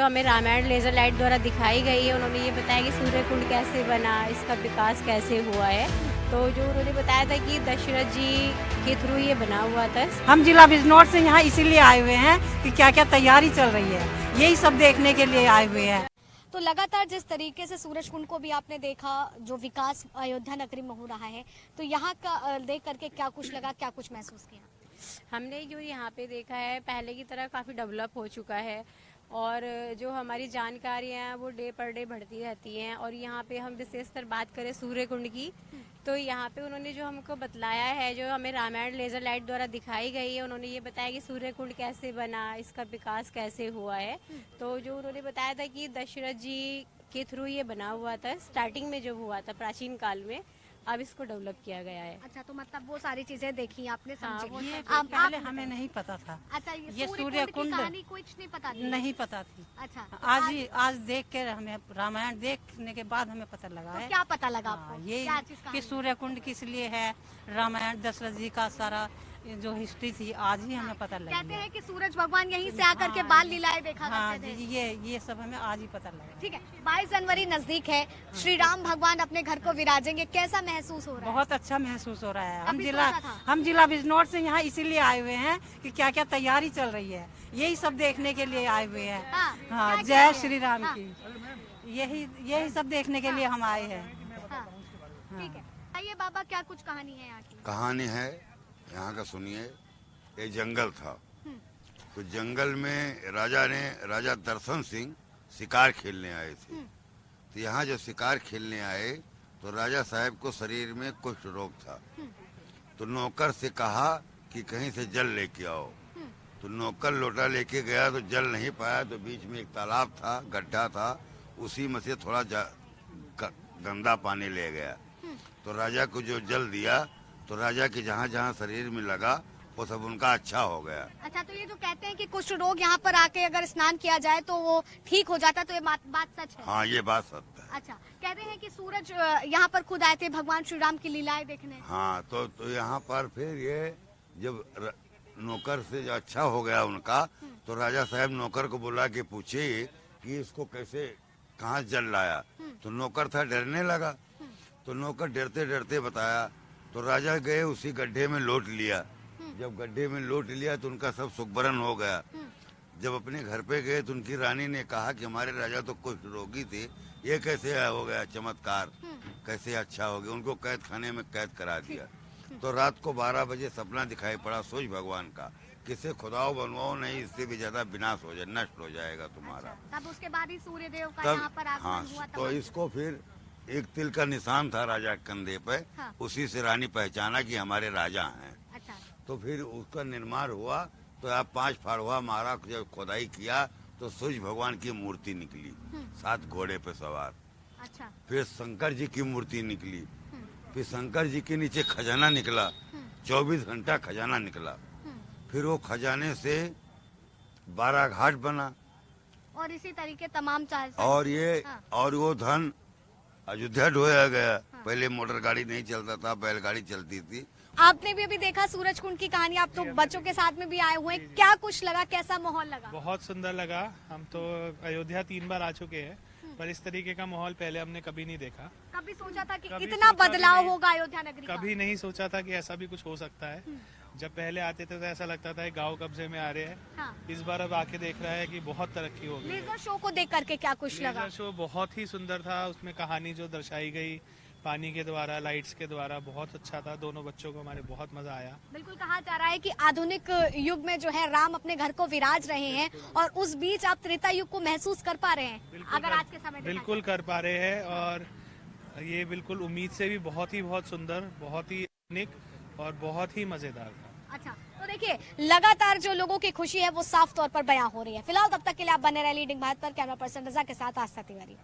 हमें Ramayan laser light द्वारा दिखाई गई है। उन्होंने ये बताया कि सूर्य कुंड कैसे बना, इसका विकास कैसे हुआ है। तो जो उन्होंने बताया था कि दशरथ जी के थ्रू ये बना हुआ था। हम जिला बिजनौर से यहाँ इसीलिए आए हुए हैं कि क्या क्या तैयारी चल रही है, यही सब देखने के लिए आए हुए हैं। तो लगातार जिस तरीके से सूरज कुंड को भी आपने देखा, जो विकास अयोध्या नगरी में हो रहा है, तो यहाँ का देख करके क्या कुछ लगा, क्या कुछ महसूस किया? हमने जो यहाँ पे देखा है पहले की तरह काफ़ी डेवलप हो चुका है और जो हमारी जानकारियाँ हैं वो डे पर डे बढ़ती रहती हैं। और यहाँ पे हम विशेषतर बात करें सूर्य कुंड की, तो यहाँ पे उन्होंने जो हमको बतलाया है, जो हमें रामायण लेजर लाइट द्वारा दिखाई गई है, उन्होंने ये बताया कि सूर्य कुंड कैसे बना, इसका विकास कैसे हुआ है। तो जो उन्होंने बताया था कि दशरथ जी के थ्रू ये बना हुआ था, स्टार्टिंग में जो हुआ था प्राचीन काल में, अब इसको डेवलप किया गया है। अच्छा, तो मतलब वो सारी चीजें देखी आपने, समझी? ये पहले हमें नहीं पता था। अच्छा, ये सूर्य कुंड कहानी कुछ नहीं पता थी? नहीं पता थी। अच्छा, आज देख के हमें, रामायण देखने के बाद हमें पता लगा तो है। क्या पता लगा आपको? ये क्या चीज़ कि कहानी? सूर्य कुंड किस लिए है, रामायण दशरथ जी का सारा जो हिस्ट्री थी आज ही हमें पता लगा। कहते हैं कि सूरज भगवान यहीं से आकर के बाल लीलाएं देखा हाँ करते थे। जी, ये सब हमें आज ही पता लगा। ठीक है, 22 जनवरी नजदीक है, श्री राम भगवान अपने घर को विराजेंगे, कैसा महसूस हो रहा है? बहुत अच्छा महसूस हो रहा है। कभी सोचा था? हम जिला बिजनौर से यहाँ इसीलिए आए हुए हैं कि क्या क्या तैयारी चल रही है, यही सब देखने के लिए आए हुए हैं। हाँ, क्या जय श्री राम हाँ। की, यही सब देखने के लिए हम आए हैं। हाँ, ठीक है। आइए बाबा, क्या कुछ कहानी है यहाँ की? कहानी है यहाँ का, सुनिए। एक जंगल था, तो जंगल में राजा दर्शन सिंह शिकार खेलने आए थे। तो यहाँ जब शिकार खेलने आए तो राजा साहब को शरीर में कुष्ठ रोग था। तो नौकर से कहा कि कहीं से जल लेके आओ। तो नौकर लोटा लेके गया तो जल नहीं पाया। तो बीच में एक तालाब था, गड्ढा था, उसी में से थोड़ा गंदा पानी ले गया। तो राजा को जो जल दिया तो राजा के जहाँ जहाँ शरीर में लगा वो सब उनका अच्छा हो गया। अच्छा, तो ये जो कहते हैं कि कुष्ठ रोग यहाँ पर आके अगर स्नान किया जाए तो वो ठीक हो जाता है, तो ये बात सच है? हाँ, ये बात सत्य है। अच्छा, कहते हैं कि सूरज यहाँ पर खुद आए थे भगवान श्री राम की लीलाएं देखने। हाँ, तो यहाँ पर फिर ये जब नौकर से जो अच्छा हो गया उनका, तो राजा साहब नौकर को बुला के पूछे कि इसको कैसे, कहाँ जल लाया। तो नौकर था, डरने लगा। तो नौकर डरते डरते बताया। तो राजा गए, उसी गड्ढे में लौट लिया। जब गड्ढे में लौट लिया तो उनका सब सुखबरन हो गया। जब अपने घर पे गए तो उनकी रानी ने कहा कि हमारे राजा तो कुछ रोगी थे, ये कैसे हो गया चमत्कार, कैसे अच्छा हो गया। उनको कैद खाने में कैद करा दिया। तो रात को 12 बजे सपना दिखाई पड़ा सूरज भगवान का, किसे खुदाओ बनवाओ नहीं, इससे भी ज्यादा विनाश हो जाए, नष्ट हो जाएगा तुम्हारा। तब उसके बाद ही सूर्य देव का तब यहाँ पर आगमन हुआ। तो इसको फिर एक तिल का निशान था राजा के कंधे पे। हाँ। उसी से रानी पहचाना कि हमारे राजा हैं। अच्छा, तो फिर उसका निर्माण हुआ। तो आप 5 फाड़वा मारा, जब खुदाई किया तो सूर्य भगवान की मूर्ति निकली, 7 घोड़े पे सवार। अच्छा, फिर शंकर जी की मूर्ति निकली। फिर शंकर जी के नीचे खजाना निकला, 24 घंटा खजाना निकला। फिर वो खजाने से 12 घाट बना। और इसी तरीके तमाम और वो धन अयोध्या ढोया गया। पहले मोटर गाड़ी नहीं चलता था, बैलगाड़ी चलती थी। आपने भी अभी देखा सूरज कुंड की कहानी, आप तो बच्चों के साथ में भी आए हुए हैं, क्या कुछ लगा, कैसा माहौल लगा? बहुत सुंदर लगा। हम तो अयोध्या 3 बार आ चुके हैं, पर इस तरीके का माहौल पहले हमने कभी नहीं देखा। कभी सोचा था कि कभी इतना सोचा भी बदलाव नहीं। होगा अयोध्या नगरी का? कभी नहीं सोचा था कि ऐसा भी कुछ हो सकता है। जब पहले आते थे तो ऐसा लगता था गांव कब्जे में आ रहे हैं। हाँ। इस बार अब आके देख रहा है कि बहुत तरक्की हो गई है। लेजर शो को देख करके क्या कुछ लगा? लेजर शो बहुत ही सुंदर था। उसमें कहानी जो दर्शाई गई पानी के द्वारा, लाइट्स के द्वारा, बहुत अच्छा था। दोनों बच्चों को हमारे बहुत मजा आया। बिल्कुल, कहा जा रहा है कि आधुनिक युग में जो है राम अपने घर को विराज रहे हैं और उस बीच आप त्रेता युग को महसूस कर पा रहे हैं, अगर आज के समय बिल्कुल कर पा रहे हैं। और ये बिल्कुल उम्मीद से भी बहुत सुंदर, बहुत ही यूनिक और बहुत ही मजेदार था। अच्छा, तो देखिए लगातार जो लोगों की खुशी है वो साफ तौर पर बयां हो रही है। फिलहाल तब तक के लिए आप बने रहे लीडिंग भारत पर। कैमरा पर्सन रजा के साथ आस्था तिवारी।